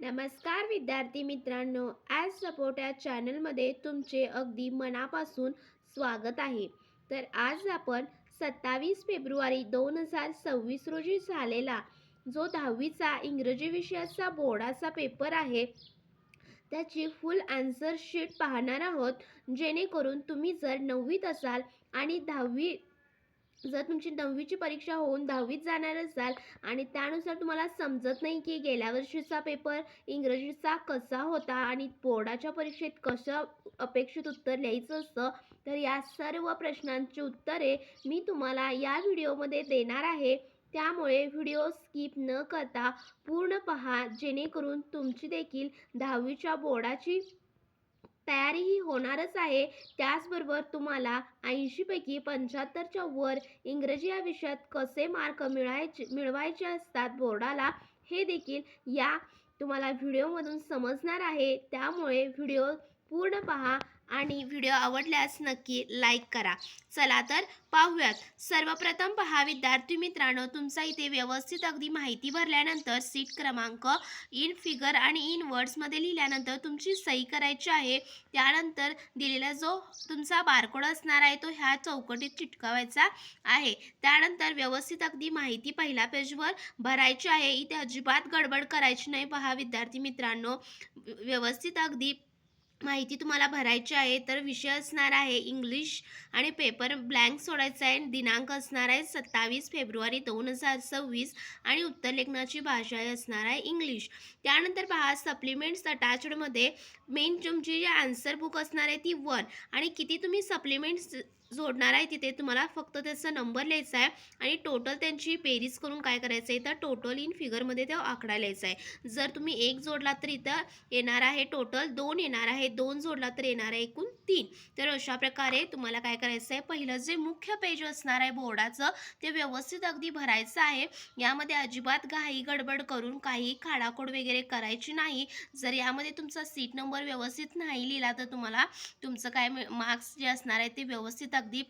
नमस्कार विद्यार्थी मित्रांनो, ॲज सपोर्ट या चॅनलमध्ये तुमचे अगदी मनापासून स्वागत आहे. तर आज आपण 27 फेब्रुवारी 2026 रोजी झालेला जो 10वीचा इंग्रजी विषयाचा बोर्डाचा पेपर आहे त्याची फुल आन्सर शीट पाहणार आहोत. जेणेकरून तुम्ही जर 9वीत असाल आणि 10वी जर तुमची 9वीची परीक्षा होऊन 10वीत जाणार असाल आणि त्यानुसार तुम्हाला समजत नाही की गेल्या वर्षीचा पेपर इंग्रजीचा कसा होता आणि बोर्डाच्या परीक्षेत कसं अपेक्षित उत्तर लिहायचं असतं, तर या सर्व प्रश्नांची उत्तरे मी तुम्हाला या व्हिडिओमध्ये देणार आहे. त्यामुळे व्हिडिओ स्किप न करता पूर्ण पहा, जेणेकरून तुमची देखील 10वीच्या बोर्डाची तयारीही होणारच आहे. त्याचबरोबर तुम्हाला 80 पैकी 75च्या वर इंग्रजी या विषयात कसे मार्क मिळवायचे असतात बोर्डाला, हे देखील या तुम्हाला व्हिडिओमधून समजणार आहे. त्यामुळे व्हिडिओ पूर्ण पहा आणि व्हिडिओ आवडल्यास नक्की लाईक करा. चला तर पाहूयात. सर्वप्रथम पहा विद्यार्थी मित्रांनो, तुमचा इथे व्यवस्थित अगदी माहिती भरल्यानंतर सीट क्रमांक इन फिगर आणि इन वर्ड्समध्ये लिहिल्यानंतर तुमची सही करायची आहे. त्यानंतर दिलेला जो तुमचा बारकोड असणार आहे तो ह्या चौकटीत चिटकवायचा आहे. त्यानंतर व्यवस्थित अगदी माहिती पहिल्या पेजवर भरायची आहे. इथे अजिबात गडबड करायची नाही. पहा विद्यार्थी मित्रांनो, व्यवस्थित अगदी माहिती तुम्हाला भरायची आहे. तर विषय असणार आहे इंग्लिश आणि पेपर ब्लँक सोडायचा आहे. दिनांक असणार आहे 27 फेब्रुवारी 2026 आणि उत्तर लेखनाची भाषा असणार आहे इंग्लिश. त्यानंतर पहा सप्लिमेंट्स अटॅचडमध्ये मेन तुमची जी आन्सर बुक असणार आहे ती 1 आणि किती तुम्ही सप्लिमेंट्स जोडणार आहे तिथे तुम्हाला फक्त त्याचा नंबर लिहायचा आहे आणि टोटल त्यांची बेरीज करून काय करायचं आहे तर टोटल इन फिगरमध्ये तो आकडा लिहायचा आहे. जर तुम्ही 1 जोडला तर इथं येणार आहे टोटल 2 येणार आहे, 2 जोडला तर येणार आहे एकूण 3. तर अशा प्रकारे तुम्हाला काय करायचं आहे, पहिलं जे मुख्य पेज असणार आहे बोर्डाचं ते व्यवस्थित अगदी भरायचं आहे. यामध्ये अजिबात घाई गडबड करून काही खाडाखोड वगैरे करायची नाही. जर यामध्ये तुमचा सीट नंबर व्यवस्थित नाही लिहिला तर तुम्हाला तुमचं काय मार्क्स जे असणार आहे ते व्यवस्थित अगदी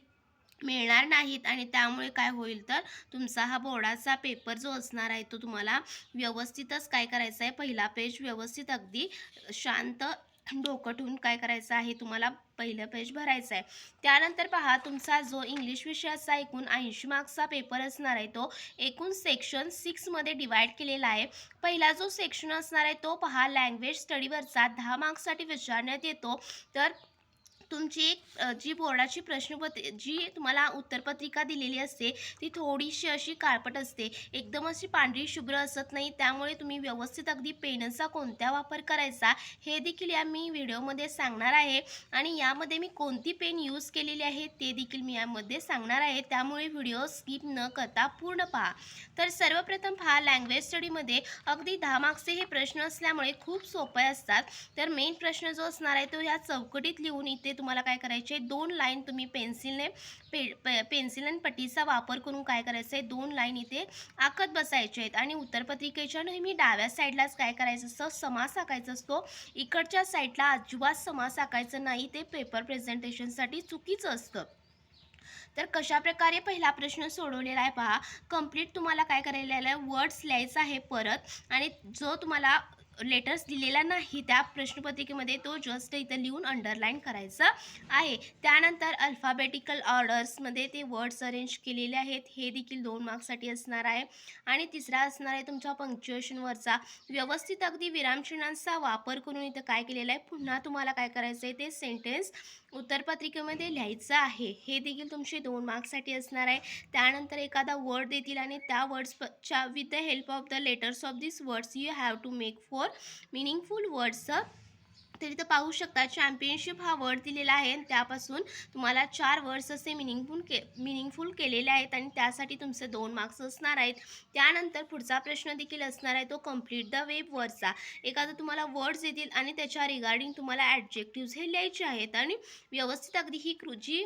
मिळणार नाहीत आणि त्यामुळे काय होईल तर तुमचा हा बोर्डाचा पेपर जो असणार आहे तो तुम्हाला व्यवस्थितच काय करायचा आहे, पहिला पेज व्यवस्थित अगदी शांत डोकं ठेवून काय करायचं आहे तुम्हाला पहिलं पेज भरायचं आहे. त्यानंतर पहा तुमचा जो इंग्लिश विषयाचा एकूण 80 मार्क्सचा पेपर असणार आहे तो एकूण सेक्शन 6मध्ये डिवाईड केलेला आहे. पहिला जो सेक्शन असणार आहे तो पहा लँग्वेज स्टडीवरचा 10 मार्क्ससाठी विचारण्यात येतो. तर तुमची जी बोर्डाची जी तुम्हाला उत्तरपत्रिका दिलेली असते ती थोडीशी अशी काळपट असते, एकदम अशी पांढरी शुभ्र असत नाही. त्यामुळे तुम्ही व्यवस्थित अगदी पेनचा कोणत्या वापर करायचा हे देखील या मी व्हिडिओमध्ये सांगणार आहे आणि यामध्ये मी कोणती पेन यूज केलेली आहे ते देखील मी यामध्ये सांगणार आहे. त्यामुळे व्हिडिओ स्किप न करता पूर्ण पहा. तर सर्वप्रथम पहा लँग्वेज स्टडीमध्ये अगदी 10 मार्क्सचे हे प्रश्न असल्यामुळे खूप सोपे असतात. तर मेन प्रश्न जो असणार आहे तो ह्या चौकटीत लिहून इथे तुम्हाला काय करायचे, 2 लाईन तुम्ही पेन्सिल आणि पट्टीचा वापर करून काय करायचं आहे 2 लाईन इथे आखत बसायचे आहेत आणि उत्तरपत्रिकेच्या नेहमी डाव्या साईडलाच काय करायचं असतं समास आखायचा असतो. इकडच्या साईडला अजिबात समास आखायचं नाही, ते पेपर प्रेझेंटेशनसाठी चुकीचं असतं. तर कशा प्रकारे पहिला प्रश्न सोडवलेला आहे पहा. कंप्लीट तुम्हाला काय करायला आहे वर्ड्स लिहायचा आहे परत आणि जो तुम्हाला लेटर्स दिलेला नाही त्या प्रश्नपत्रिकेमध्ये तो जस्ट इथं लिहून अंडरलाईन करायचा आहे. त्यानंतर अल्फाबेटिकल ऑर्डर्समध्ये ते वर्ड्स अरेंज केलेले आहेत, हे देखील 2 मार्क्ससाठी असणार आहे. आणि तिसरा असणार आहे तुमच्या पंक्च्युएशनवरचा व्यवस्थित अगदी विरामचिन्हांचा वापर करून इथं काय केलेलं आहे पुन्हा तुम्हाला काय करायचं आहे ते सेंटेन्स उत्तरपत्रिकेमध्ये लिहायचं आहे, हे देखील तुमचे 2 मार्क्ससाठी असणार आहे. त्यानंतर एखादा वर्ड देतील आणि त्या वर्ड्सच्या with the help of the letters of this words you have to make four meaningful words. तर इथं पाहू शकता चॅम्पियनशिप हा वर्ड दिलेला आहे आणि त्यापासून तुम्हाला 4 वर्ड्स असे मिनिंगफुल केलेले आहेत आणि त्यासाठी तुमचे 2 मार्क्स असणार आहेत. त्यानंतर पुढचा प्रश्न देखील असणार आहे तो कंप्लीट द वेब वर्डचा. एखादं तुम्हाला वर्ड्स येतील आणि त्याच्या रिगार्डिंग तुम्हाला ॲडजेक्टिव्स हे लिहायचे आहेत आणि व्यवस्थित अगदी ही जी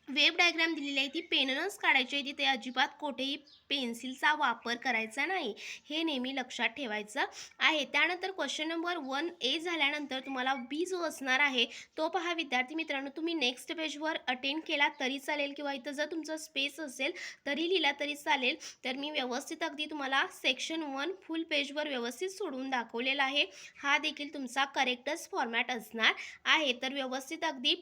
वेब डायग्राम दिलेली आहे ती पेननंच काढायची आहे, तिथे अजिबात कोठेही पेन्सिलचा वापर करायचा नाही, हे नेहमी लक्षात ठेवायचं आहे. त्यानंतर क्वेश्चन नंबर 1A झाल्यानंतर तुम्हाला बी जो असणार आहे तो पहा विद्यार्थी मित्रांनो, तुम्ही नेक्स्ट पेजवर अटेंड केला तरी चालेल किंवा इथं जर तुमचा स्पेस असेल तरी लिहिला तरी चालेल. तर मी व्यवस्थित अगदी तुम्हाला सेक्शन 1 फुल पेजवर व्यवस्थित सोडवून दाखवलेला आहे. हा देखील तुमचा करेक्टच फॉर्मॅट असणार आहे. तर व्यवस्थित अगदी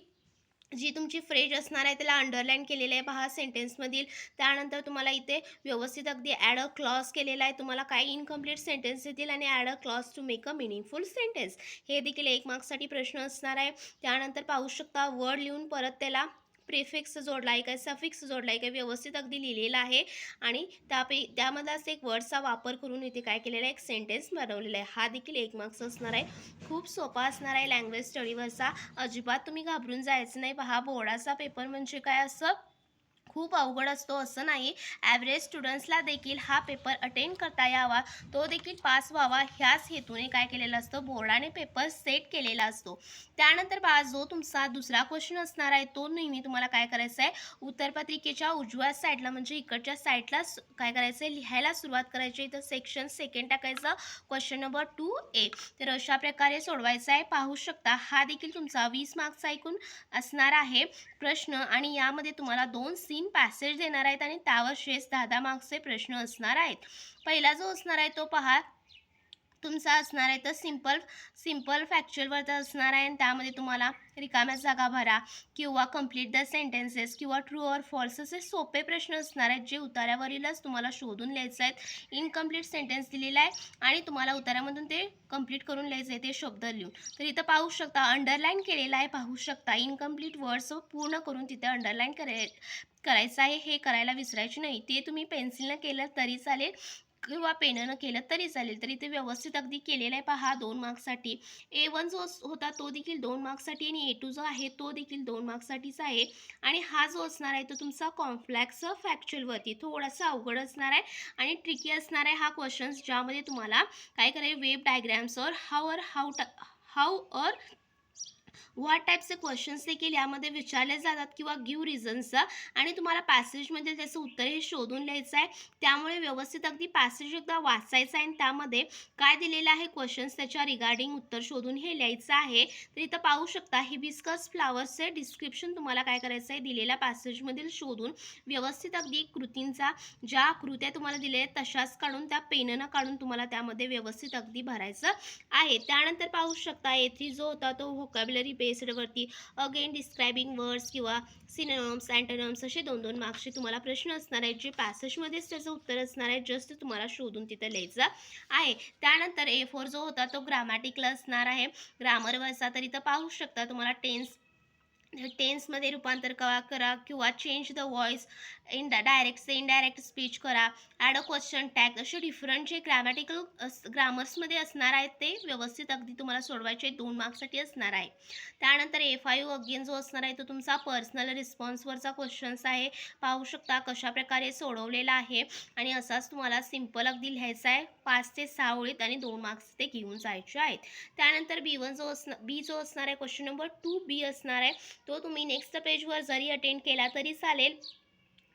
जी तुमची फ्रेज असणार आहे त्याला अंडरलाईन केलेलं आहे पहा सेंटेन्समधील. त्यानंतर तुम्हाला इथे व्यवस्थित अगदी ॲड अ क्लॉज केलेला आहे. तुम्हाला काय इनकम्प्लीट सेंटेन्स येतील आणि add a clause to make a meaningful sentence, हे देखील 1 मार्क्ससाठी प्रश्न असणार आहे. त्यानंतर पाहू शकता वर्ड लिहून परत त्याला प्रिफिक्स जोडला आहे काय, सफिक्स जोडला आहे काय, व्यवस्थित अगदी लिहिलेलं आहे आणि त्यामधलाच एक वर्डचा वापर करून इथे काय केलेला आहे, एक सेंटेन्स बनवलेला आहे. हा देखील 1 मार्क्स असणार आहे. खूप सोपा असणार आहे लँग्वेज स्टडीवरचा. अजिबात तुम्ही घाबरून जायचं नाही. पहा बोर्डाचा पेपर म्हणजे काय असं खूप अवघड असतो असं नाही. ॲव्हरेज स्टुडंट्सला देखील हा पेपर अटेंड करता यावा, तो देखील पास व्हावा ह्याच हेतूने काय केलेलं असतं, बोर्डाने पेपर सेट केलेला असतो. त्यानंतर पहा जो तुमचा दुसरा क्वेश्चन असणार आहे तो नेहमी तुम्हाला काय करायचं आहे, उत्तरपत्रिकेच्या उजव्या साईडला म्हणजे इकडच्या साईडला काय करायचं आहे, लिहायला सुरुवात करायची. इथं सेक्शन सेकंड टाकायचं, क्वेश्चन नंबर 2A. तर अशा प्रकारे सोडवायचा आहे. पाहू शकता हा देखील तुमचा 20 मार्क्स ऐकून असणार आहे प्रश्न आणि यामध्ये तुम्हाला 2 सीन पॅसेज देणार आहेत आणि त्यावर शेष 10-10 मार्क्सचे प्रश्न असणार आहेत. पहिला जो असणार आहे तो पहा तुमचा असणार आहे तर सिंपल फॅक्च्युअलवरचा असणार आहे आणि त्यामध्ये तुम्हाला रिकाम्या जागा भरा किंवा कंप्लीट द सेंटेन्सेस किंवा ट्रू ऑर फॉल्स असे सोपे प्रश्न असणार आहेत जे उतार्यावरीलच तुम्हाला शोधून लिहायचे आहेत. इनकम्प्लीट सेंटेन्स दिलेला आहे आणि तुम्हाला उतार्यामधून ते कंप्लीट करून लिहायचे आहे ते शब्द लिहून. तर इथं पाहू शकता अंडरलाईन केलेला आहे. पाहू शकता इनकम्प्लीट वर्ड्स पूर्ण करून तिथे अंडरलाईन करायचं आहे. हे करायला विसरायचे नाही. ते तुम्ही पेन्सिलनं केलं तरी चालेल किंवा पेननं केलं तरी चालेल. तर इथे व्यवस्थित अगदी केलेलं आहे पहा 2 मार्क्ससाठी. A1 जो होता तो देखील 2 मार्क्ससाठी आणि A2 जो आहे तो देखील 2 मार्क्ससाठीच आहे. आणि हा जो असणार आहे तो तुमचा कॉम्प्लेक्स फॅक्च्युअलवरती थोडासा अवघड असणार आहे आणि ट्रिकी असणार आहे हा क्वेश्चन्स, ज्यामध्ये तुम्हाला काय करायचं, वेब डायग्राम्स और हाऊ और व्हॉट टाईपचे क्वेश्चन्स देखील यामध्ये विचारले जातात किंवा गिव्ह रिझन्सचा आणि तुम्हाला पॅसेजमध्ये त्याचं उत्तर हे शोधून लिहायचं आहे. त्यामुळे व्यवस्थित अगदी पॅसेज एकदा वाचायचं आहे आणि त्यामध्ये काय दिलेलं आहे क्वेश्चन्स त्याच्या रिगार्डिंग उत्तर शोधून हे लिहायचं आहे. तर इथं पाहू शकता हिबिस्कस फ्लावर्सचे डिस्क्रिप्शन तुम्हाला काय करायचं आहे, दिलेल्या पॅसेजमधील शोधून व्यवस्थित अगदी कृतींचा ज्या आकृत्या तुम्हाला दिल्या आहेत तशाच काढून त्या पेननं काढून तुम्हाला त्यामध्ये व्यवस्थित अगदी भरायचं आहे. त्यानंतर पाहू शकता A3 जो होता तो व्होकॅब्युलरी बेस्डवरती अगेन डिस्क्रायबिंग वर्ड्स किंवा सिनोनिम्स अँटोनिम्स असे 2-2 मार्क्सचे तुम्हाला प्रश्न असणार आहेत जे पॅसेजमध्येच त्याचं उत्तर असणार आहे, जस्ट तुम्हाला शोधून तिथं लिहायचं आहे. त्यानंतर A4 जो होता तो ग्रामॅटिकल असणार आहे, ग्रामरवरचा. तर इथं पाहू शकता तुम्हाला टेन्समध्ये रूपांतर करा किंवा change the voice direct indirect speech करा, ॲड अ क्वेश्चन टॅग, असे डिफरंट जे ग्रामर्समध्ये असणार आहेत ते व्यवस्थित अगदी तुम्हाला सोडवायचे 2 मार्क्ससाठी असणार आहे. त्यानंतर A5 अगेन जो असणार आहे तो तुमचा पर्सनल रिस्पॉन्सवरचा क्वेश्चन्स आहे. पाहू शकता कशाप्रकारे सोडवलेला आहे आणि असाच तुम्हाला सिम्पल अगदी लिहायचा आहे. 5 ते 6 ओळीत आणि 2 मार्क्स ते घेऊन जायचे आहेत. त्यानंतर बी जो असणार आहे क्वेश्चन नंबर 2B असणार आहे, तो तुम्ही नेक्स्ट पेजवर जरी अटेंड केला तरी चालेल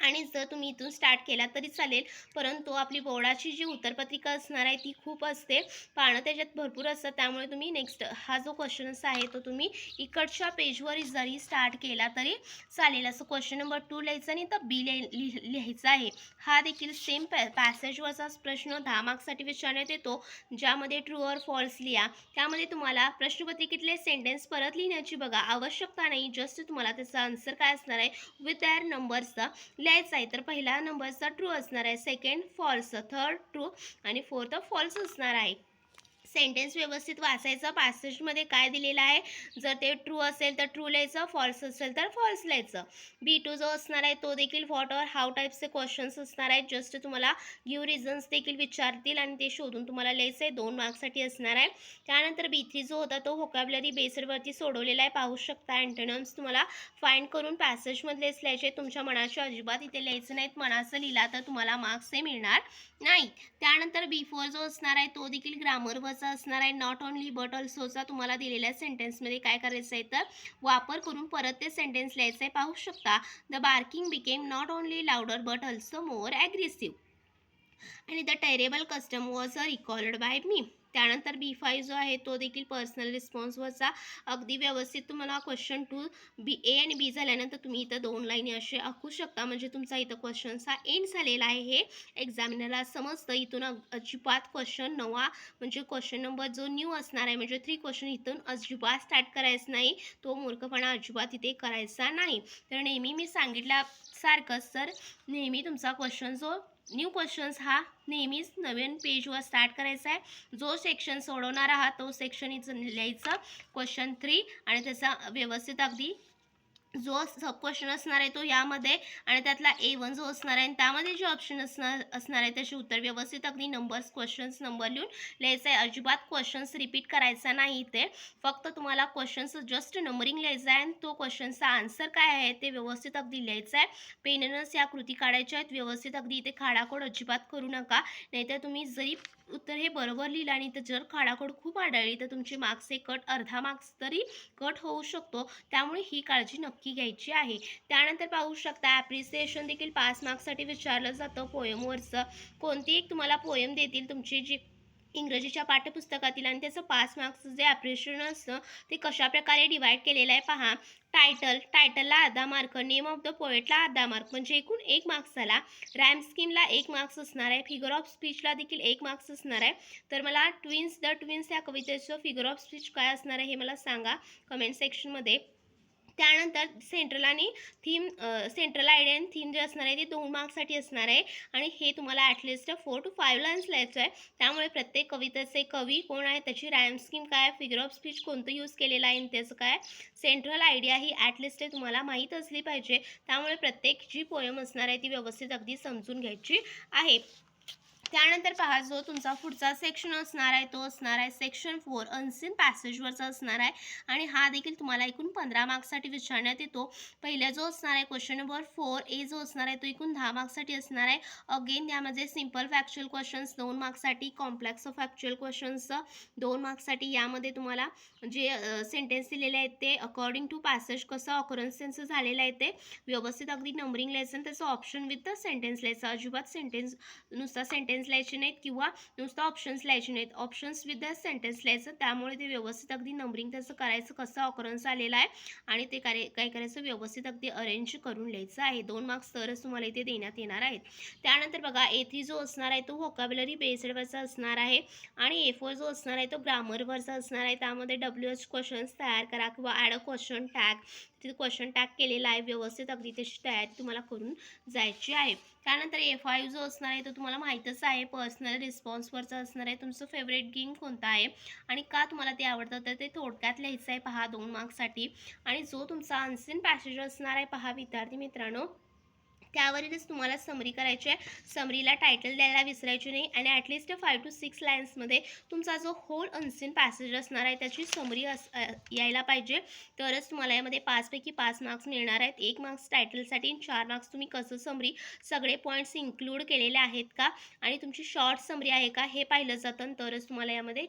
आणि जर तुम्ही इथून स्टार्ट केला तरी चालेल, परंतु आपली बोर्डाची जी उत्तरपत्रिका असणार आहे ती खूप असते, पानं त्याच्यात भरपूर असतात. त्यामुळे तुम्ही नेक्स्ट हा जो क्वेश्चन्स आहे तो तुम्ही इकडच्या पेजवर जरी स्टार्ट केला तरी चालेल. असं क्वेश्चन नंबर 2 लिहायचं आणि तर बी लिहायचा आहे. हा देखील सेम पॅसेजवरचाच प्रश्न 10 मार्क्ससाठी विचारण्यात येतो, ज्यामध्ये ट्रू ऑर फॉल्स लिहा. त्यामध्ये तुम्हाला प्रश्नपत्रिकेतले सेंटेन्स परत लिहिण्याची बघा आवश्यकता नाही, जस्ट तुम्हाला त्याचा आन्सर काय असणार आहे विथ देअर नंबर्सचा लिहायचा आहे. तर पहिला नंबरचा ट्रू असणार आहे, सेकंड फॉल्स, थर्ड ट्रू आणि फोर्थ फॉल्स असणार आहे. सेंटेन्स व्यवस्थित वाचायचं, पॅसेजमध्ये काय दिलेलं आहे, जर ते ट्रू असेल तर ट्रू लिहायचं, फॉल्स असेल तर फॉल्स लिहायचं. B2 जो असणार आहे तो देखील व्हॉट और हाऊ टाईपचे क्वेश्चन्स असणार आहेत, जस्ट तुम्हाला गिव्ह रिझन्स देखील विचारतील आणि ते शोधून तुम्हाला लिहायचं आहे, 2 मार्क्ससाठी असणार आहे. त्यानंतर B3 जो होता तो व्होकॅब्युलरी बेस्डवरती सोडवलेला आहे. पाहू शकता अँटोनिम्स तुम्हाला फाइंड करून पॅसेजमधलेच लिहायचे, तुमच्या मनाच्या अजिबात इथे लिहायचं नाहीत. मनाचं लिहिला तर तुम्हाला मार्क्स हे मिळणार नाही. त्यानंतर B4 जो असणार आहे तो देखील ग्रामरवरचा महत्त्वाचा असणार आहे. नॉट ओन्ली बट ऑल्सोचा तुम्हाला दिलेल्या सेंटेन्समध्ये काय करायचं आहे तर वापर करून परत ते सेंटेन्स लिहायचं आहे. पाहू शकता, the barking became not only louder but also more aggressive आणि the terrible custom was record by me. त्यानंतर B5 जो आहे तो देखील पर्सनल रिस्पॉन्सवरचा अगदी व्यवस्थित तुम्हाला क्वेश्चन टू A आणि B झाल्यानंतर तुम्ही इथं 2 लाईनी असे आखू शकता. म्हणजे तुमचा इथं क्वेश्चनचा एंड झालेला आहे हे एक्झामिनरला समजतं. इथून अजिबात क्वेश्चन नवा म्हणजे क्वेश्चन नंबर जो न्यू असणार आहे म्हणजे 3 क्वेश्चन इथून अजिबात स्टार्ट करायचं नाही. तो मूर्खपणा अजिबात इथे करायचा नाही. तर नेहमी मी सांगितल्यासारखंच तर नेहमी तुमचा क्वेश्चन जो न्यू क्वेश्चन्स हा नेहमीच नवीन पेजवर स्टार्ट करायचा आहे. जो सेक्शन सोडवणार आहात तो सेक्शन इथं लिहायचं क्वेश्चन 3 आणि त्याचा व्यवस्थित अगदी जो सब क्वेश्चन असणार आहे तो यामध्ये आणि त्यातला A1 जो असणार आहे आणि त्यामध्ये जे ऑप्शन असणार आहे त्याचे उत्तर व्यवस्थित अगदी नंबर्स क्वेश्चन्स नंबर लिहून लिहायचं आहे. अजिबात क्वेश्चन्स रिपीट करायचा नाही इथे. फक्त तुम्हाला क्वेश्चन्स जस्ट नंबरिंग लिहायचं आहे आणि तो क्वेश्चनचा आन्सर काय आहे ते व्यवस्थित अगदी लिहायचं आहे. पेननंच या कृती काढायच्या आहेत. व्यवस्थित अगदी इथे खाडाखोड अजिबात करू नका. नाहीतर तुम्ही जरी उत्तर हे बरोबर लिहिलं आणि तर जर खाडाखोड खूप आढळली तर तुमचे मार्क्स हे कट अर्धा मार्क्स तरी कट होऊ शकतो. त्यामुळे ही काळजी नक्की घ्यायची आहे. त्यानंतर पाहू शकता ॲप्रिसिएशन देखील 5 मार्क्ससाठी विचारलं जातं. पोयमवरचं कोणती एक तुम्हाला पोयम देतील तुमची जी इंग्रजीच्या पाठ्यपुस्तकातील आणि त्याचं 5 मार्क्सचं जे ॲप्रिशिएशन असतं ते कशाप्रकारे डिवाईड केलेलं आहे पहा. टायटलला अर्धा मार्क, नेम ऑफ द पोएटला अर्धा मार्क म्हणजे एकूण 1 मार्क्स झाला. रॅम स्कीमला 1 मार्क्स असणार आहे. फिगर ऑफ स्पीचला देखील 1 मार्क्स असणार आहे. तर मला द ट्विन्स या कवितेचं फिगर ऑफ स्पीच काय असणार आहे हे मला सांगा कमेंट सेक्शनमध्ये. त्यानंतर सेंट्रल आणि थीम सेंट्रल आयडिया आणि थीम जे असणार आहे ते 2 मार्क्ससाठी असणार आहे आणि हे तुम्हाला ॲटलिस्ट 4 to 5 लाईन्स लिहायचं आहे. त्यामुळे प्रत्येक कवितेचे कवी कोण आहे, त्याची राईम स्कीम काय, फिगर ऑफ स्पीच कोणतं यूज केलेलं आहे आणि त्याचं काय सेंट्रल आयडिया ही ॲटलिस्ट तुम्हाला माहीत असली पाहिजे. त्यामुळे प्रत्येक जी पोयम असणार आहे ती व्यवस्थित अगदी समजून घ्यायची आहे. त्यानंतर पहा जो तुमचा पुढचा सेक्शन असणार आहे तो असणार आहे सेक्शन 4 अनसीन पॅसेजवरचा असणार आहे आणि हा देखील तुम्हाला एकूण 15 मार्क्ससाठी विचारण्यात येतो. पहिला जो असणार आहे क्वेश्चन नंबर 4A जो असणार आहे तो एकूण 10 मार्क्ससाठी असणार आहे. अगेन यामध्ये सिम्पल फॅक्च्युअल क्वेश्चन्स 2 मार्क्ससाठी, कॉम्प्लेक्स फॅक्च्युअल क्वेश्चन्स 2 मार्क्ससाठी. यामध्ये तुम्हाला जे सेंटेन्स दिलेले आहेत ते अकॉर्डिंग टू पॅसेज कसं ऑकरन्स त्यांचं झालेलं आहे ते व्यवस्थित अगदी नंबरिंग लिहायचं आणि त्याचं ऑप्शन विथ द सेंटेन्स लिहायचं. अजिबात नुसता सेंटेन्स लिहायचे नाहीत किंवा नुसतं ऑप्शन्स लिहायचे नाहीत. ऑप्शन्स विथ द सेंटेन्स लिहायचं. त्यामुळे ते व्यवस्थित अगदी नंबरिंग त्याचं करायचं कसं ऑकरन्स आलेला आहे आणि ते काय करायचं व्यवस्थित अगदी अरेंज करून लिहायचं आहे. 2 मार्क्स तरच तुम्हाला इथे देण्यात येणार आहेत. त्यानंतर बघा A3 जो असणार आहे तो व्होकॅब्युलरी बेस्डवरचा असणार आहे आणि A4 जो असणार आहे तो ग्रामरवरचा असणार आहे. त्यामध्ये WH क्वेश्चन्स तयार करा किंवा ॲड अ क्वेश्चन टॅग, तिथे क्वेश्चन टॅग केलेला आहे. व्यवस्थित अगदी त्याची तयारी तुम्हाला करून जायची आहे. त्यानंतर A5 जो असणार आहे तो तुम्हाला माहीतच आहे पर्सनल रिस्पॉन्सवरचा असणार आहे. तुमचं फेवरेट गेम कोणता आहे आणि का तुम्हाला ते आवडतं तर ते थोडक्यात लिहायचं आहे पहा 2 मार्क्ससाठी. आणि जो तुमचा अनसीन पॅसेज असणार आहे पहा विद्यार्थी मित्रांनो त्यावरीलच तुम्हाला समरी करायची आहे. समरीला टायटल द्यायला विसरायची नाही आणि ॲटलिस्ट 5 to 6 लाईन्समध्ये तुमचा जो होल अनसीन पॅसेज असणार आहे त्याची समरी यायला पाहिजे. तरच तुम्हाला यामध्ये 5 पैकी 5 मार्क्स मिळणार आहेत. 1 मार्क्स टायटलसाठी आणि 4 मार्क्स तुम्ही कसं समरी सगळे पॉईंट्स इन्क्लूड केलेले आहेत का आणि तुमची शॉर्ट समरी आहे का हे पाहिलं जातं. तरच तुम्हाला यामध्ये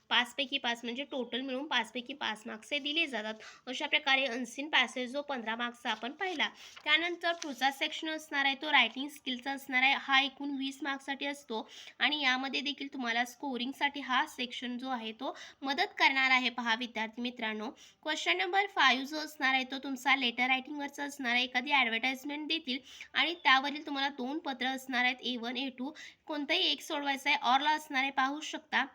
5 पैकी 5 म्हणजे टोटल मिळून 5 पैकी 5 मार्क्स हे दिले जातात. अशा प्रकारे अनसीन पॅसेज जो 15 मार्क्सचा आपण पाहिला. त्यानंतर पुढचा सेक्शन असणार आहे तो रायटिंग स्किलचा असणार आहे. हा एकूण 20 मार्क्ससाठी असतो आणि यामध्ये देखील तुम्हाला स्कोरिंगसाठी हा सेक्शन जो आहे तो मदत करणार आहे पहा विद्यार्थी मित्रांनो. क्वेश्चन नंबर 5 जो असणार आहे तो तुमचा लेटर रायटिंगवरचा असणार आहे. एखादी ॲडव्हर्टाइजमेंट देतील आणि त्यावरील तुम्हाला 2 पत्र असणार आहेत A1 A2 कोणतंही एक सोडवायचं आहे. ऑरला असणार आहे पाहू शकता.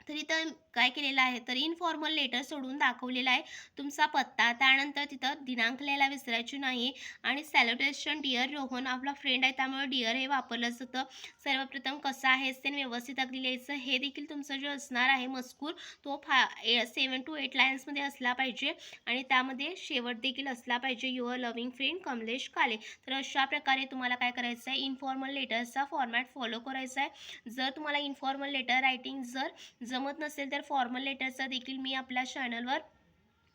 तर इथं काय केलेलं आहे तर इनफॉर्मल लेटर सोडून दाखवलेला आहे तुमचा पत्ता. त्यानंतर तिथं दिनांक लिहायला विसरायची नाही आणि सॅल्युटेशन डिअर रोहन आपला फ्रेंड आहे त्यामुळे डिअर हे वापरलं जातं. सर्वप्रथम कसं आहेस ते व्यवस्थित अगदी लिहायचं. हे देखील तुमचं जे असणार आहे मजकूर तो 7 to 8 लाईन्समध्ये असला पाहिजे आणि त्यामध्ये शेवट देखील असला पाहिजे युअर लव्हिंग फ्रेंड कमलेश काले. तर अशा प्रकारे तुम्हाला काय करायचं आहे इनफॉर्मल लेटर्सचा फॉर्मॅट फॉलो करायचा आहे. जर तुम्हाला इनफॉर्मल लेटर रायटिंग जर जमत नसेल तर फॉर्मल लेटरचा देखील मी आपल्या चॅनलवर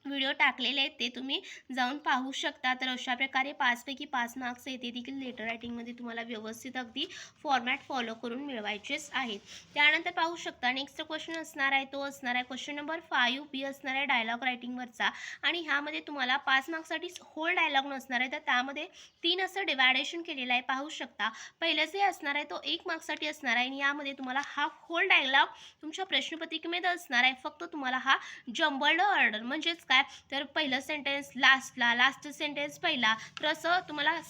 व्हिडिओ टाकलेले आहेत ते तुम्ही जाऊन पाहू शकता. तर अशा प्रकारे 5 पैकी 5 मार्क्स आहेत ते देखील लेटर रायटिंगमध्ये तुम्हाला व्यवस्थित अगदी फॉर्मॅट फॉलो करून मिळवायचेच आहेत. त्यानंतर पाहू शकता नेक्स्ट क्वेश्चन असणार आहे, तो असणार आहे क्वेश्चन नंबर 5B असणार आहे डायलॉग रायटिंगवरचा. आणि ह्यामध्ये तुम्हाला 5 मार्क्ससाठी होल डायलॉग नसणार आहे, तर त्यामध्ये 3 असं डिवायडेशन केलेलं आहे पाहू शकता. पहिलं जे असणार आहे तो 1 मार्क्ससाठी असणार आहे आणि यामध्ये तुम्हाला हा होल डायलॉग तुमच्या प्रश्नपत्रिकेमध्ये असणार आहे. फक्त तुम्हाला हा जम्बल्ड ऑर्डर म्हणजेच काय, तर पहिलं सेंटेन्स लास्टला, लास्ट सेंटेन्स पहिला, तर असं तुम्हाला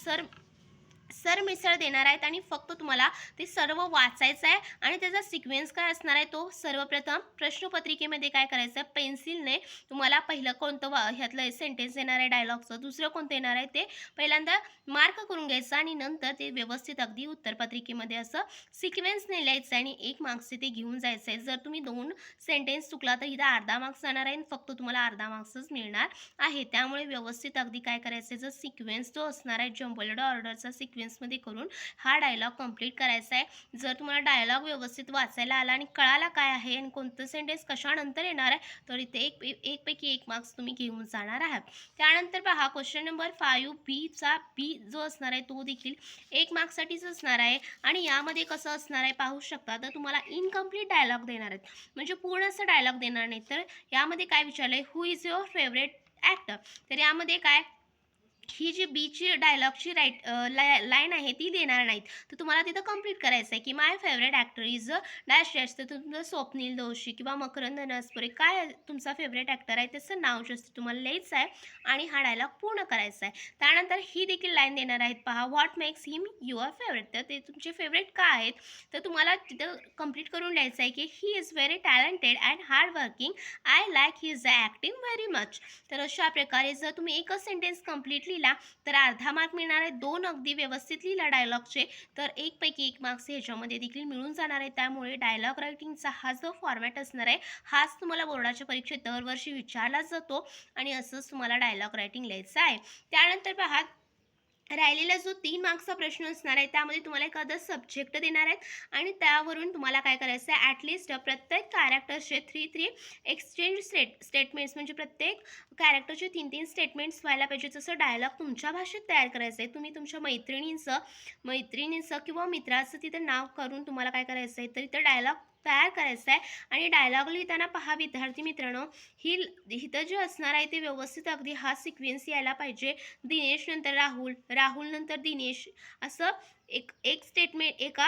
सरमिसळ देणार आहेत आणि फक्त तुम्हाला ते सर्व वाचायचं आहे. आणि त्याचा सिक्वेन्स काय असणार आहे, तो सर्वप्रथम प्रश्नपत्रिकेमध्ये काय करायचं आहे, पेन्सिलने तुम्हाला पहिलं कोणतं ह्यातलं सेंटेन्स येणार आहे डायलॉगचं, दुसरं कोणतं येणार आहे ते पहिल्यांदा मार्क करून घ्यायचं आणि नंतर ते व्यवस्थित अगदी उत्तरपत्रिकेमध्ये असं सिक्वेन्सने लिहायचं आहे आणि 1 मार्क्स ते घेऊन जायचं आहे. जर तुम्ही 2 सेंटेन्स चुकला तर इथं अर्धा मार्क्स जाणार आहे आणि फक्त तुम्हाला अर्धा मार्क्सच मिळणार आहे. त्यामुळे व्यवस्थित अगदी काय करायचं आहे, जर सिक्वेन्स जो असणार आहे जम्बल्ड ऑर्डरचा सिक्वेन्समध्ये करून हा डायलॉग कंप्लीट करायचा आहे. जर तुम्हाला डायलॉग व्यवस्थित वाचायला आला आणि कळाला काय आहे आणि कोणतं सेंटेन्स कशानंतर येणार आहे, तर इथे एक पैकी 1 मार्क्स तुम्ही घेऊन जाणार आहात. त्यानंतर पहा क्वेश्चन नंबर 5Bचा बी जो असणार आहे तो देखील 1 मार्क्ससाठीच असणार आहे. आणि यामध्ये कसं असणार आहे पाहू शकता, तर तुम्हाला इनकम्प्लीट डायलॉग देणार आहेत, म्हणजे पूर्ण असं डायलॉग देणार नाही. तर यामध्ये काय विचारलं आहे, who is your favourite actor, तर यामध्ये काय ही जी बीची डायलॉगची लाईन आहे ती देणार नाहीत. तर तुम्हाला तिथं कंप्लीट करायचं आहे की my favourite actor is dash dash. तर तुमचं स्वप्नील जोशी किंवा मकरंद नसपुरे काय तुमचा फेवरेट ॲक्टर आहे त्याचं नाव जास्त तुम्हाला लिहायचं आहे आणि हा डायलॉग पूर्ण करायचा आहे. त्यानंतर ही देखील लाईन देणार आहेत पहा, what makes him your favourite, तर ते तुमचे फेवरेट का आहेत, तर तुम्हाला तिथं कंप्लीट करून लिहायचं आहे की he is very talented and hard working, I like his acting very much. तर अशा प्रकारे जर तुम्ही एकच सेंटेन्स कंप्लीट लिहिला तर अर्धा मार्क मिळणार आहे. 2 अगदी व्यवस्थित लिहिला डायलॉगचे तर 1 पैकी 1 मार्क्स ह्याच्यामध्ये देखील मिळून जाणार आहे. त्यामुळे डायलॉग रायटिंगचा हा जो फॉर्मॅट असणार आहे हाच तुम्हाला बोर्डाच्या परीक्षेत दरवर्षी विचारला जातो आणि असंच तुम्हाला डायलॉग रायटिंग लिहायचं आहे. त्यानंतर पहा राहिलेला जो 3 मार्क्सचा प्रश्न असणार आहे त्यामध्ये तुम्हाला एखादा सब्जेक्ट देणार आहेत आणि त्यावरून तुम्हाला काय करायचं आहे, ॲटलिस्ट प्रत्येक कॅरेक्टरचे 3 एक्सचेंज स्टेटमेंट्स म्हणजे प्रत्येक कॅरेक्टरचे 3 स्टेटमेंट्स व्हायला पाहिजे. जसं डायलॉग तुमच्या भाषेत तयार करायचं आहे. तुम्ही तुमच्या मैत्रिणींचं किंवा मित्राचं तिथं नाव करून तुम्हाला काय करायचं आहे, तर इथं डायलॉग तयार करायचा आहे. आणि डायलॉग लिहिताना पहा विद्यार्थी मित्रांनो, इथं जे असणार आहे ते व्यवस्थित अगदी हा सिक्वेन्स यायला पाहिजे. दिनेश नंतर राहुल, राहुल नंतर दिनेश, असं एक स्टेटमेंट, एका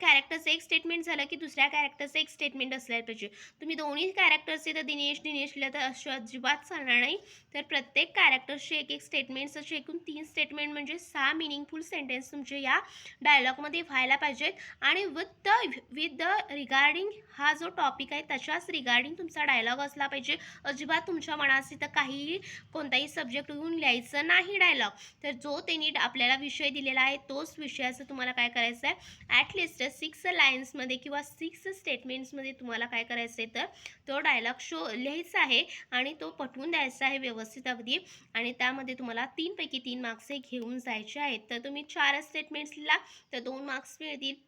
कॅरेक्टरचं एक स्टेटमेंट झालं की दुसऱ्या कॅरेक्टरचं एक स्टेटमेंट असलं पाहिजे. तुम्ही दोन्ही कॅरेक्टर्सचे तर दिनेश लिहिलं तर असं अजिबात चालणार नाही. तर प्रत्येक कॅरेक्टरचे एक स्टेटमेंट्स असे एकूण 3 स्टेटमेंट म्हणजे 6 मिनिंगफुल सेंटेन्स तुमचे या डायलॉगमध्ये व्हायला पाहिजेत. आणि विथ द रिगार्डिंग हा जो टॉपिक आहे त्याच्याच रिगार्डिंग तुमचा डायलॉग असला पाहिजे. अजिबात तुमच्या मनात तर काहीही कोणताही सब्जेक्ट घेऊन लिहायचं नाही डायलॉग. तर जो त्यांनी आपल्याला विषय दिलेला आहे तोच विषयाचं तुम्हाला काय करायचं आहे, ॲटलिस्ट 6 लाईन्समध्ये किंवा 6 स्टेटमेंट्समध्ये तुम्हाला काय करायचं आहे, तर तो डायलॉग लिहायचा आहे आणि तो पटवून द्यायचा आहे व्यवस्थित अगदी. आणि त्यामध्ये तुम्हाला 3 पैकी 3 मार्क्स हे घेऊन जायचे आहेत. तर तुम्ही 4 स्टेटमेंट्स लिहिला तर 2 मार्क्स मिळतील.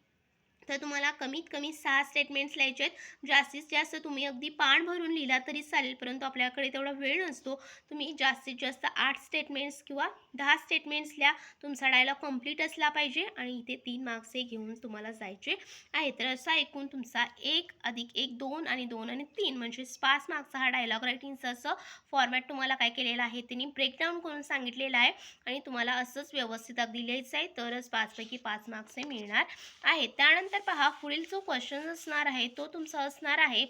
तर तुम्हाला कमीत कमी 6 स्टेटमेंट्स लिहायचे आहेत. जास्तीत जास्त तुम्ही अगदी पान भरून लिहिला तरी चालेल, परंतु आपल्याकडे तेवढा वेळ नसतो. तुम्ही जास्तीत जास्त 8 स्टेटमेंट्स किंवा 10 स्टेटमेंट्स लिहा. तुमचा डायलॉग कंप्लीट असला पाहिजे आणि इथे 3 मार्क्स हे घेऊन तुम्हाला जायचे आहे. तर असा एकूण तुमचा 1 + 1 2 आणि 2 आणि 3 म्हणजे 5 मार्क्सचा हा डायलॉग रायटिंगचा असं फॉर्मॅट तुम्हाला काय केलेला आहे त्यांनी ब्रेकडाऊन करून सांगितलेलं आहे. आणि तुम्हाला असंच व्यवस्थित अगदी लिहायचं आहे तरच 5 पैकी 5 मार्क्स हे मिळणार आहे. त्यानंतर पहा पुढील जो क्वेश्चन असणार आहे तो तुमचा असणार आहे,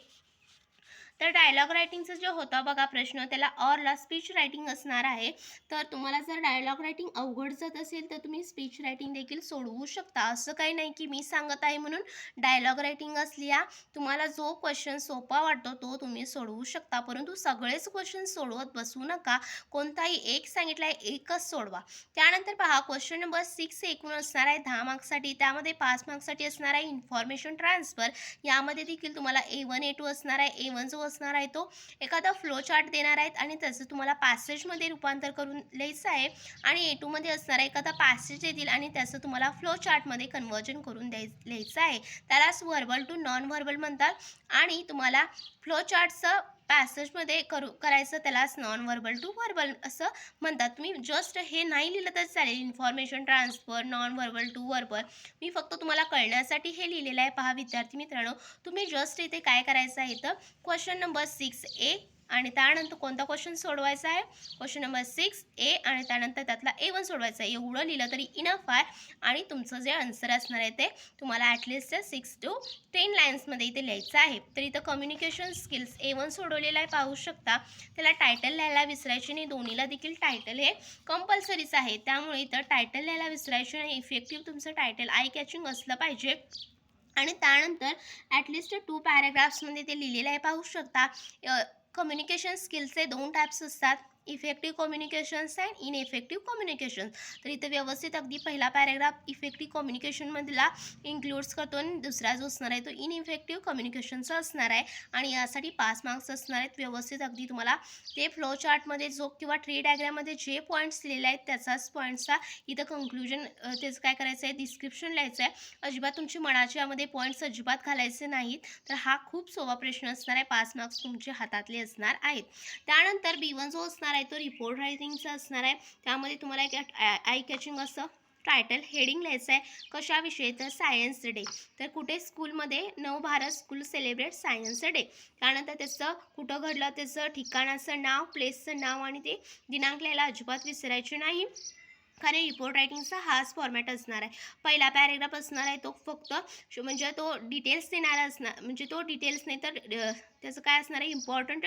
तर डायलॉग रायटिंगचा जो होता बघा प्रश्न त्याला ऑरला स्पीच रायटिंग असणार आहे. तर तुम्हाला जर डायलॉग रायटिंग अवघड जात असेल तर तुम्ही स्पीच रायटिंग देखील सोडवू शकता. असं काही नाही की मी सांगत आहे म्हणून डायलॉग रायटिंगच लिहा. तुम्हाला जो क्वेश्चन सोपा वाटतो तो तुम्ही सोडवू शकता, परंतु सगळेच क्वेश्चन सोडवत बसू नका. कोणताही एक सांगितला आहे एकच सोडवा. त्यानंतर पहा क्वेश्चन नंबर 6 एकूण असणार आहे 10 मार्क्ससाठी. त्यामध्ये 5 मार्क्ससाठी असणार आहे इन्फॉर्मेशन ट्रान्सफर. यामध्ये देखील तुम्हाला A1 A2 असणार आहे. A1 जो असणार आहे तो एखादा फ्लो चार्ट देणार आहेत आणि त्याचं तुम्हाला पॅसेजमध्ये रूपांतर करून लिहायचं आहे. आणि A2 मध्ये असणार आहे एखादा पॅसेज देतील आणि त्याचं तुम्हाला फ्लो चार्टमध्ये कन्वर्जन करून लिहायचं आहे. त्यालाच व्हर्बल टू नॉन व्हर्बल म्हणतात. आणि तुम्हाला फ्लो चार्टचं पॅसेजमध्ये करायचं त्यालाच नॉन व्हर्बल टू व्हर्बल असं म्हणतात. तुम्ही जस्ट हे नाही लिहिलं तर चालेल, information transfer non verbal to verbal. मी फक्त तुम्हाला कळण्यासाठी हे लिहिलेलं आहे. पहा विद्यार्थी मित्रांनो, तुम्ही जस्ट इथे काय करायचं आहे तर क्वेश्चन नंबर 6A आणि त्यानंतर कोणता क्वेश्चन सोडवायचा आहे, क्वेश्चन नंबर 6A आणि त्यानंतर त्यातला A1 सोडवायचा आहे. एवढं लिहिलं तरी इनफ आहे आणि तुमचं जे आन्सर असणार आहे ते तुम्हाला ॲटलिस्ट 6 to 10 लाईन्समध्ये इथे लिहायचं आहे. तर इथं कम्युनिकेशन स्किल्स A1 सोडवलेलं आहे, पाहू शकता. त्याला टायटल लिहायला विसरायचे नाही, दोन्हीला देखील टायटल हे कंपल्सरीच आहे. त्यामुळे इथं टायटल लिहायला विसरायचे नाही. इफेक्टिव्ह तुमचं टायटल आय कॅचिंग असलं पाहिजे आणि त्यानंतर ॲटलिस्ट 2 पॅराग्राफ्समध्ये ते लिहिलेलं आहे, पाहू शकता. कम्युनिकेशन स्किल्सचे 2 टाईप्स असतात, इफेक्टिव्ह कम्युनिकेशन्स अँड इनइफेक्टिव्ह कम्युनिकेशन. तर इथं व्यवस्थित अगदी पहिला पॅराग्राफ इफेक्टिव्ह कम्युनिकेशनमधला इन्क्लूड्स करतो आणि दुसरा जो असणार आहे तो इनइफेक्टिव्ह कम्युनिकेशनचा असणार आहे आणि यासाठी 5 मार्क्स असणार आहेत. व्यवस्थित अगदी तुम्हाला ते फ्लो चार्टमध्ये जो किंवा ट्री डायग्राममध्ये जे पॉईंट्स लिहिले आहेत त्याचाच पॉईंट्सचा इथं कंक्लुजन त्याचं काय करायचं आहे, डिस्क्रिप्शन लिहायचं आहे. अजिबात तुमची मनाच्या यामध्ये पॉईंट्स अजिबात घालायचे नाहीत. तर हा खूप सोपा प्रश्न असणार आहे, 5 मार्क्स तुमचे हातातले असणार आहेत. त्यानंतर B1 जो असणार आहे तो रिपोर्ट रायटिंगचा असणार आहे. त्यामध्ये तुम्हाला एक आय कॅचिंग असं टायटल हेडिंग लिहायचं आहे. कशाविषयी तर सायन्स डे. तर कुठे स्कूलमध्ये नवभारत स्कूल सेलिब्रेट सायन्स डे. त्यानंतर त्याचं कुठं घडलं त्याचं ठिकाणाचं नाव, प्लेसचं नाव आणि ते दिनांक लिहायला अजिबात विसरायचे नाही, कारण रिपोर्ट रायटिंगचा हाच फॉर्मॅट असणार आहे. पहिला पॅरेग्राफ असणार आहे तो फक्त म्हणजे तो डिटेल्स देणारा असणार, म्हणजे तो डिटेल्स नाही तर त्याचं काय असणार आहे, इम्पॉर्टंट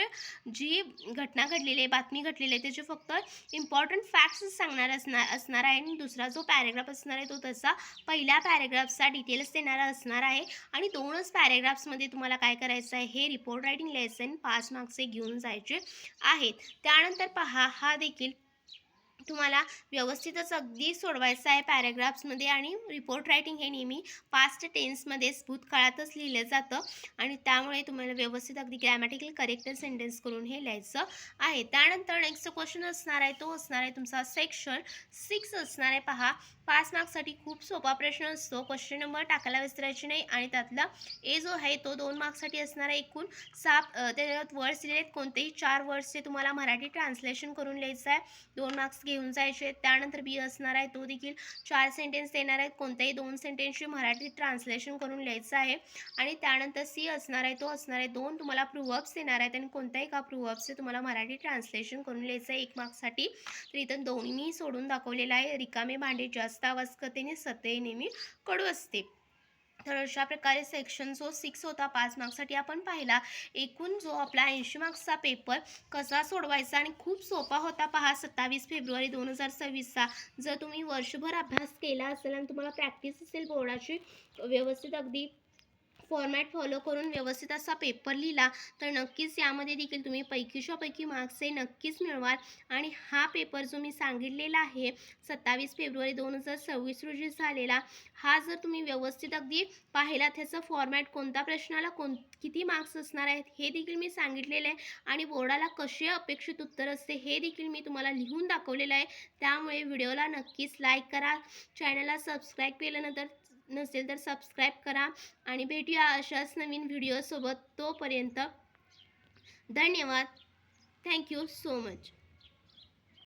जी घटना घडलेली आहे, बातमी घडलेली आहे त्याचे फक्त इम्पॉर्टंट फॅक्ट्स सांगणार असणार आहे. आणि दुसरा जो पॅरेग्राफ असणार आहे तो त्याचा पहिल्या पॅरेग्राफचा डिटेल्स देणारा असणार आहे आणि 2च पॅरेग्राफ्समध्ये तुम्हाला काय करायचं आहे, हे रिपोर्ट रायटिंग लिहायचं आणि 5 मार्क्सचे घेऊन जायचे आहेत. त्यानंतर पहा, हा देखील तुम्हाला व्यवस्थितच अगदी सोडवायचं आहे पॅराग्राफ्समध्ये आणि रिपोर्ट रायटिंग हे नेहमी पास्ट टेन्समध्येच भूतकाळातच लिहिलं जातं आणि त्यामुळे तुम्हाला व्यवस्थित अगदी ग्रॅमॅटिकल करेक्ट सेंटेन्स करून हे लिहायचं आहे. त्यानंतर नेक्स्ट क्वेश्चन असणार आहे तो असणार आहे तुमचा सेक्शन 6 असणार आहे. पहा, 5 मार्क्ससाठी खूप सोपा प्रश्न असतो, क्वेश्चन नंबर टाकायला विसरायचे नाही आणि त्यातला ए जो आहे तो 2 मार्क्ससाठी असणार आहे. एकूण 7 त्याच्यात वर्ड्स दिलेले आहेत, कोणतेही 4 वर्ड्सचे तुम्हाला मराठी ट्रान्सलेशन करून लिहायचं आहे, 2 मार्क्स घेऊन जायचे. त्यानंतर बी असणार आहे तो देखील 4 सेंटेन्स देणार आहेत, कोणत्याही 2 सेंटेन्सचे मराठी ट्रान्सलेशन करून लिहायचं आहे. आणि त्यानंतर सी असणार आहे तो असणार आहे 2 तुम्हाला प्रूव्हअप्स देणार आहेत आणि कोणत्याही एका प्रूव्हअप्सचे तुम्हाला मराठी ट्रान्सलेशन करून लिहायचं आहे 1 मार्क्ससाठी. तर इथं दोन्ही सोडून दाखवलेलं आहे. रिकामे भांडे जास्त आवाज करते, सत्य नेहमी कडू असते. तर अशा प्रकारे सेक्शन जो 6 होता 5 मार्क्ससाठी आपण पाहिला. एकूण जो आपला 80 मार्क्सचा पेपर कसा सोडवायचा आणि खूप सोपा होता. पहा, 27 फेब्रुवारी 2026चा जर तुम्ही वर्षभर अभ्यास केला असेल आणि तुम्हाला प्रॅक्टिस असेल बोर्डाची, व्यवस्थित अगदी फॉर्मॅट फॉलो करून व्यवस्थित असा पेपर लिहिला तर नक्कीच यामध्ये देखील तुम्ही पैकीच्या पैकी मार्क्स हे नक्कीच मिळवाल. आणि हा पेपर जो मी सांगितलेला आहे 27 फेब्रुवारी 2026 रोजी झालेला, हा जर तुम्ही व्यवस्थित अगदी पाहिला, त्याचा फॉर्मॅट कोणत्या प्रश्नाला किती मार्क्स असणार आहेत हे देखील मी सांगितलेलं आहे आणि बोर्डाला कसे अपेक्षित उत्तर असते हे देखील मी तुम्हाला लिहून दाखवलेलं आहे. त्यामुळे व्हिडिओला नक्कीच लाईक करा, चॅनलला सबस्क्राईब केल्यानंतर नसेल तर सबस्क्राईब करा आणि भेटूया अशाच नवीन व्हिडिओसोबत. तोपर्यंत धन्यवाद. Thank you so much.